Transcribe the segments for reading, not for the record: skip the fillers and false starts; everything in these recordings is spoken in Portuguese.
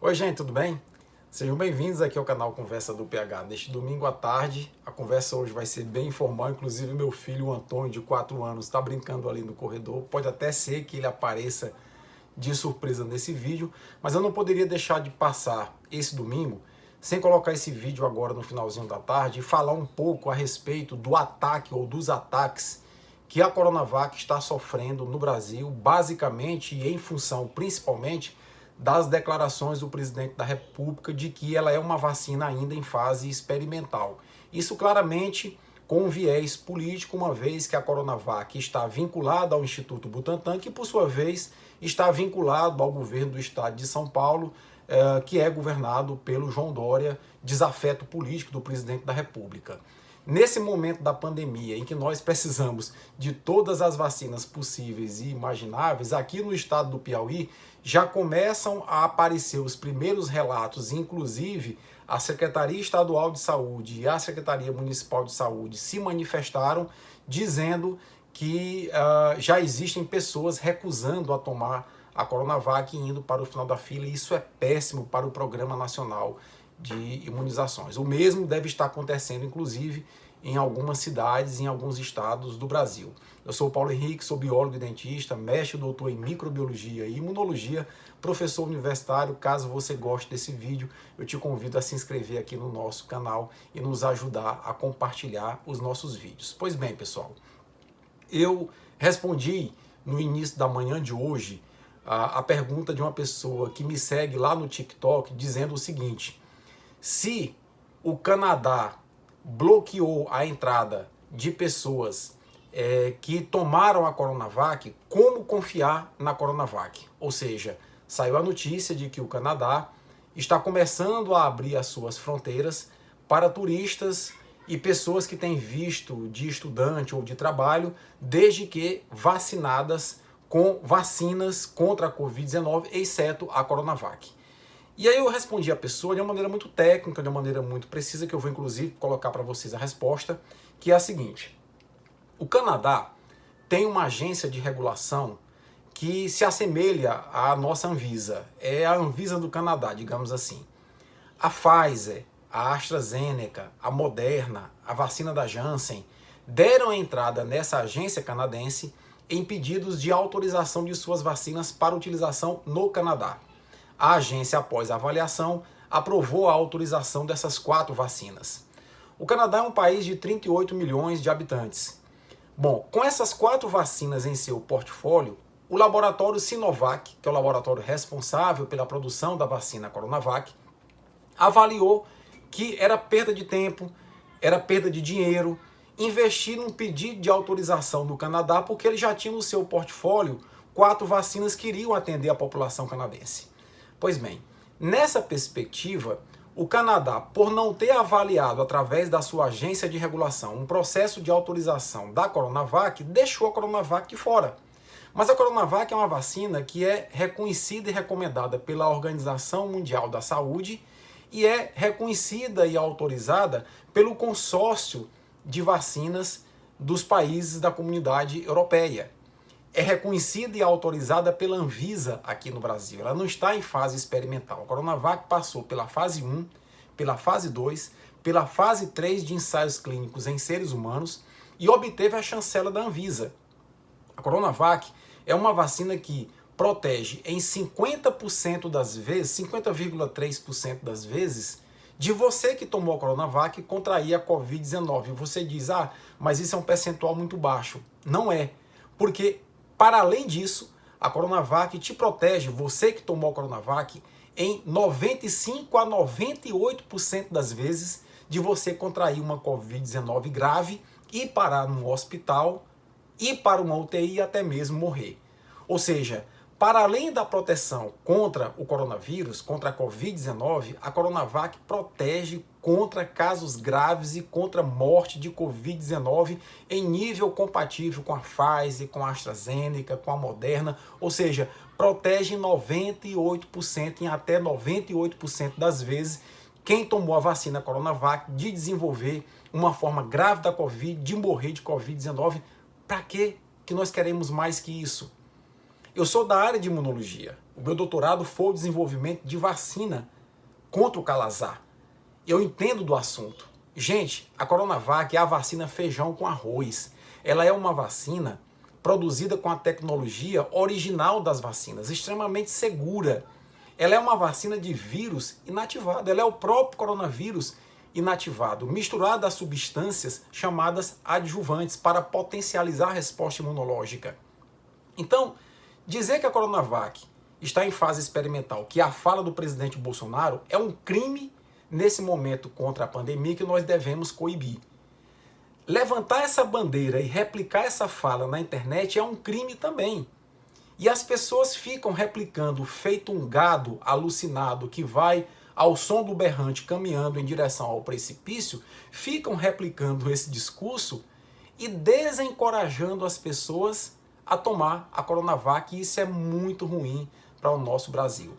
Oi gente, tudo bem? Sejam bem-vindos aqui ao canal Conversa do PH. Neste domingo à tarde, a conversa hoje vai ser bem informal, inclusive meu filho, o Antônio, de 4 anos, está brincando ali no corredor. Pode até ser que ele apareça de surpresa nesse vídeo, mas eu não poderia deixar de passar esse domingo sem colocar esse vídeo agora no finalzinho da tarde e falar um pouco a respeito do ataque ou dos ataques que a Coronavac está sofrendo no Brasil, basicamente e em função principalmente das declarações do presidente da República de que ela é uma vacina ainda em fase experimental. Isso claramente com viés político, uma vez que a Coronavac está vinculada ao Instituto Butantan, que por sua vez está vinculado ao governo do estado de São Paulo, que é governado pelo João Dória, desafeto político do presidente da República. Nesse momento da pandemia, em que nós precisamos de todas as vacinas possíveis e imagináveis, aqui no estado do Piauí já começam a aparecer os primeiros relatos, inclusive a Secretaria Estadual de Saúde e a Secretaria Municipal de Saúde se manifestaram dizendo que já existem pessoas recusando a tomar a Coronavac e indo para o final da fila, e isso é péssimo para o Programa Nacional de Imunizações. O mesmo deve estar acontecendo, inclusive, em algumas cidades, em alguns estados do Brasil. Eu sou o Paulo Henrique, sou biólogo e dentista, mestre e doutor em microbiologia e imunologia, professor universitário. Caso você goste desse vídeo, eu te convido a se inscrever aqui no nosso canal e nos ajudar a compartilhar os nossos vídeos. Pois bem, pessoal, eu respondi no início da manhã de hoje a pergunta de uma pessoa que me segue lá no TikTok, dizendo o seguinte: se o Canadá bloqueou a entrada de pessoas que tomaram a Coronavac, como confiar na Coronavac? Ou seja, saiu a notícia de que o Canadá está começando a abrir as suas fronteiras para turistas e pessoas que têm visto de estudante ou de trabalho, desde que vacinadas com vacinas contra a Covid-19, exceto a Coronavac. E aí eu respondi a pessoa de uma maneira muito técnica, de uma maneira muito precisa, que eu vou inclusive colocar para vocês a resposta, que é a seguinte: o Canadá tem uma agência de regulação que se assemelha à nossa Anvisa. É a Anvisa do Canadá, digamos assim. A Pfizer, a AstraZeneca, a Moderna, a vacina da Janssen deram entrada nessa agência canadense em pedidos de autorização de suas vacinas para utilização no Canadá. A agência, após a avaliação, aprovou a autorização dessas 4 vacinas. O Canadá é um país de 38 milhões de habitantes. Bom, com essas 4 vacinas em seu portfólio, o laboratório Sinovac, que é o laboratório responsável pela produção da vacina Coronavac, avaliou que era perda de tempo, era perda de dinheiro, investir num pedido de autorização no Canadá, porque ele já tinha no seu portfólio 4 vacinas que iriam atender a população canadense. Pois bem, nessa perspectiva, o Canadá, por não ter avaliado através da sua agência de regulação um processo de autorização da Coronavac, deixou a Coronavac de fora. Mas a Coronavac é uma vacina que é reconhecida e recomendada pela Organização Mundial da Saúde e é reconhecida e autorizada pelo consórcio de vacinas dos países da comunidade europeia. É reconhecida e autorizada pela Anvisa aqui no Brasil. Ela não está em fase experimental. A Coronavac passou pela fase 1, pela fase 2, pela fase 3 de ensaios clínicos em seres humanos e obteve a chancela da Anvisa. A Coronavac é uma vacina que protege em 50% das vezes, 50,3% das vezes, de você que tomou a Coronavac contrair a Covid-19. E você diz, mas isso é um percentual muito baixo. Não é, porque para além disso, a Coronavac te protege, você que tomou a Coronavac, em 95 a 98% das vezes de você contrair uma Covid-19 grave e parar num hospital, ir para uma UTI e até mesmo morrer. Ou seja, para além da proteção contra o coronavírus, contra a Covid-19, a Coronavac protege contra casos graves e contra morte de Covid-19 em nível compatível com a Pfizer, com a AstraZeneca, com a Moderna, ou seja, protege em 98%, em até 98% das vezes, quem tomou a vacina Coronavac de desenvolver uma forma grave da Covid, de morrer de Covid-19. Para quê que nós queremos mais que isso? Eu sou da área de imunologia. O meu doutorado foi o desenvolvimento de vacina contra o calazar. Eu entendo do assunto. Gente, a Coronavac é a vacina feijão com arroz. Ela é uma vacina produzida com a tecnologia original das vacinas, extremamente segura. Ela é uma vacina de vírus inativado. Ela é o próprio coronavírus inativado, misturado a substâncias chamadas adjuvantes para potencializar a resposta imunológica. Então, dizer que a Coronavac está em fase experimental, que a fala do presidente Bolsonaro é um crime nesse momento contra a pandemia que nós devemos coibir. Levantar essa bandeira e replicar essa fala na internet é um crime também. E as pessoas ficam replicando, feito um gado alucinado que vai ao som do berrante caminhando em direção ao precipício, ficam replicando esse discurso e desencorajando as pessoas a tomar a Coronavac, e isso é muito ruim para o nosso Brasil.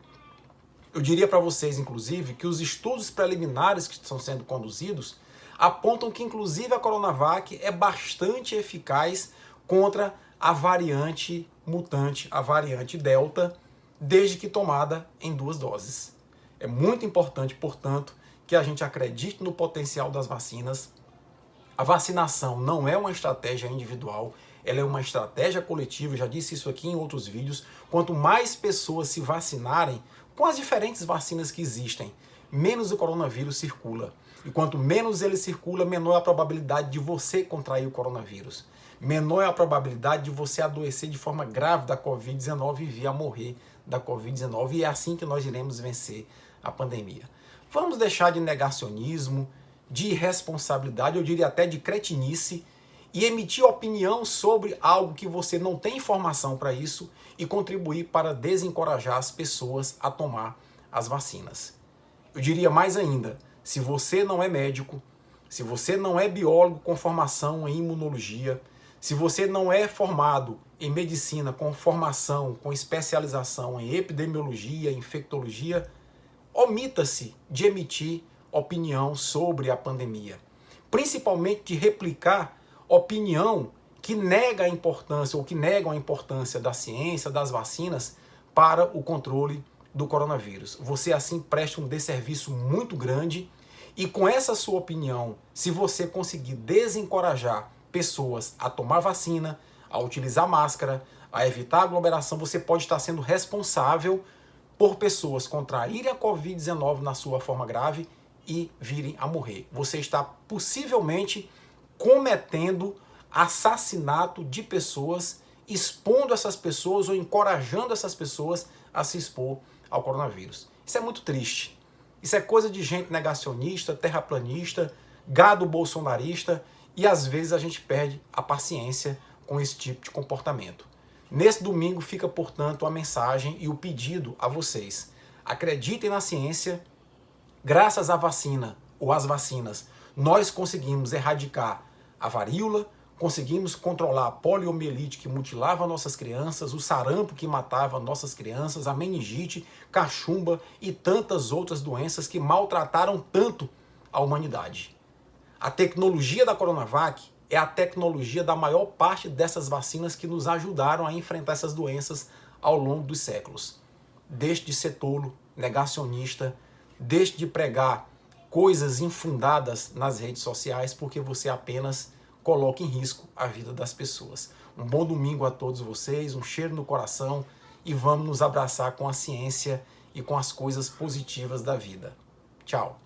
Eu diria para vocês, inclusive, que os estudos preliminares que estão sendo conduzidos apontam que, inclusive, a Coronavac é bastante eficaz contra a variante mutante, a variante Delta, desde que tomada em 2 doses. É muito importante, portanto, que a gente acredite no potencial das vacinas. A vacinação não é uma estratégia individual, ela é uma estratégia coletiva. Eu já disse isso aqui em outros vídeos. Quanto mais pessoas se vacinarem com as diferentes vacinas que existem, menos o coronavírus circula. E quanto menos ele circula, menor é a probabilidade de você contrair o coronavírus. Menor é a probabilidade de você adoecer de forma grave da Covid-19 e vir a morrer da Covid-19. E é assim que nós iremos vencer a pandemia. Vamos deixar de negacionismo, de irresponsabilidade, eu diria até de cretinice, e emitir opinião sobre algo que você não tem informação para isso e contribuir para desencorajar as pessoas a tomar as vacinas. Eu diria mais ainda, se você não é médico, se você não é biólogo com formação em imunologia, se você não é formado em medicina com formação, com especialização em epidemiologia, infectologia, omita-se de emitir opinião sobre a pandemia. Principalmente de replicar opinião que nega a importância ou que negam a importância da ciência, das vacinas para o controle do coronavírus. Você assim presta um desserviço muito grande e com essa sua opinião, se você conseguir desencorajar pessoas a tomar vacina, a utilizar máscara, a evitar aglomeração, você pode estar sendo responsável por pessoas contraírem a Covid-19 na sua forma grave e virem a morrer. Você está possivelmente cometendo assassinato de pessoas, expondo essas pessoas ou encorajando essas pessoas a se expor ao coronavírus. Isso é muito triste. Isso é coisa de gente negacionista, terraplanista, gado bolsonarista, e às vezes a gente perde a paciência com esse tipo de comportamento. Nesse domingo fica, portanto, a mensagem e o pedido a vocês. Acreditem na ciência. Graças à vacina ou às vacinas, nós conseguimos erradicar a varíola, conseguimos controlar a poliomielite que mutilava nossas crianças, o sarampo que matava nossas crianças, a meningite, cachumba e tantas outras doenças que maltrataram tanto a humanidade. A tecnologia da Coronavac é a tecnologia da maior parte dessas vacinas que nos ajudaram a enfrentar essas doenças ao longo dos séculos. Deixe de ser tolo, negacionista, deixe de pregar coisas infundadas nas redes sociais, porque você apenas coloca em risco a vida das pessoas. Um bom domingo a todos vocês, um cheiro no coração e vamos nos abraçar com a ciência e com as coisas positivas da vida. Tchau!